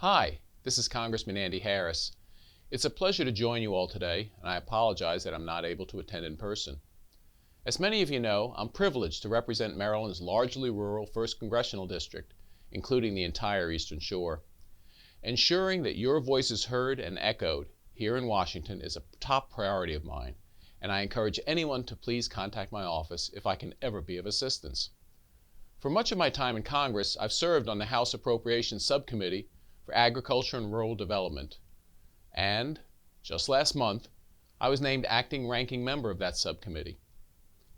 Hi, this is Congressman Andy Harris. It's a pleasure to join you all today, and I apologize that I'm not able to attend in person. As many of you know, I'm privileged to represent Maryland's largely rural 1st Congressional District, including the entire Eastern Shore. Ensuring that your voice is heard and echoed here in Washington is a top priority of mine, and I encourage anyone to please contact my office if I can ever be of assistance. For much of my time in Congress, I've served on the House Appropriations Subcommittee for Agriculture and Rural Development. And just last month, I was named acting ranking member of that subcommittee.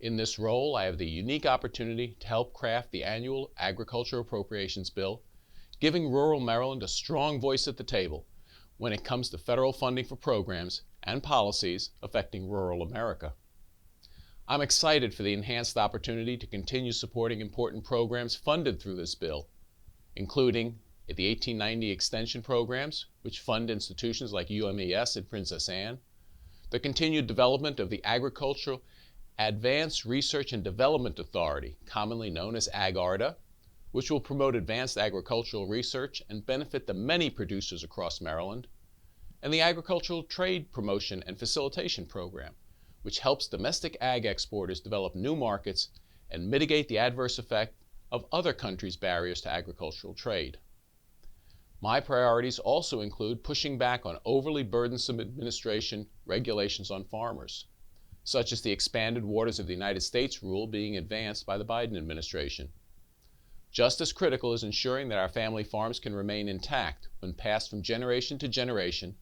In this role, I have the unique opportunity to help craft the annual Agriculture Appropriations Bill, giving rural Maryland a strong voice at the table when it comes to federal funding for programs and policies affecting rural America. I'm excited for the enhanced opportunity to continue supporting important programs funded through this bill, including the 1890 extension programs, which fund institutions like UMES and Princess Anne, the continued development of the Agricultural Advanced Research and Development Authority, commonly known as AgARDA, which will promote advanced agricultural research and benefit the many producers across Maryland, and the Agricultural Trade Promotion and Facilitation Program, which helps domestic ag exporters develop new markets and mitigate the adverse effect of other countries' barriers to agricultural trade. My priorities also include pushing back on overly burdensome administration regulations on farmers, such as the Expanded Waters of the United States rule being advanced by the Biden administration. Just as critical is ensuring that our family farms can remain intact when passed from generation to generation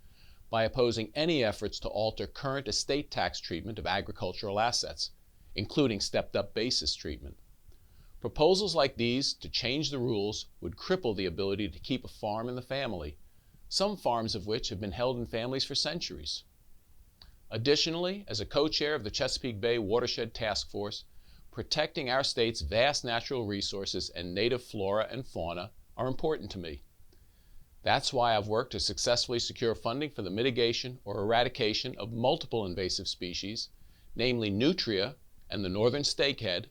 by opposing any efforts to alter current estate tax treatment of agricultural assets, including stepped-up basis treatment. Proposals like these to change the rules would cripple the ability to keep a farm in the family, some farms of which have been held in families for centuries. Additionally, as a co-chair of the Chesapeake Bay Watershed Task Force, protecting our state's vast natural resources and native flora and fauna are important to me. That's why I've worked to successfully secure funding for the mitigation or eradication of multiple invasive species, namely nutria and the northern snakehead,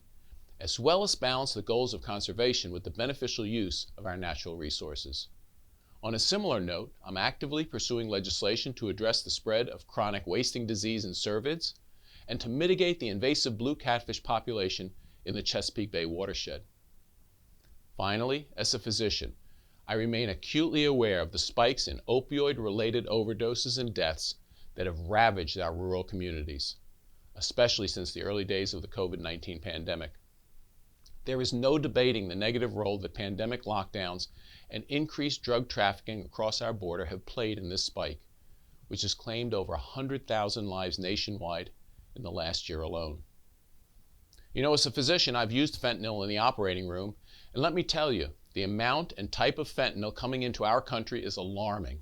as well as balance the goals of conservation with the beneficial use of our natural resources. On a similar note, I'm actively pursuing legislation to address the spread of chronic wasting disease in cervids and to mitigate the invasive blue catfish population in the Chesapeake Bay watershed. Finally, as a physician, I remain acutely aware of the spikes in opioid-related overdoses and deaths that have ravaged our rural communities, especially since the early days of the COVID-19 pandemic. There is no debating the negative role that pandemic lockdowns and increased drug trafficking across our border have played in this spike, which has claimed over 100,000 lives nationwide in the last year alone. You know, as a physician, I've used fentanyl in the operating room, and let me tell you, the amount and type of fentanyl coming into our country is alarming,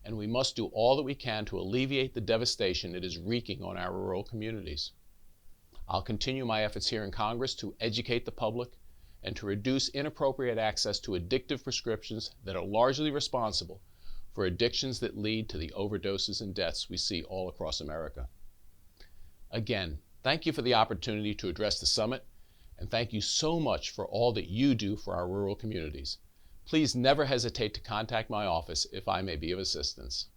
and we must do all that we can to alleviate the devastation it is wreaking on our rural communities. I'll continue my efforts here in Congress to educate the public and to reduce inappropriate access to addictive prescriptions that are largely responsible for addictions that lead to the overdoses and deaths we see all across America. Again, thank you for the opportunity to address the summit, and thank you so much for all that you do for our rural communities. Please never hesitate to contact my office if I may be of assistance.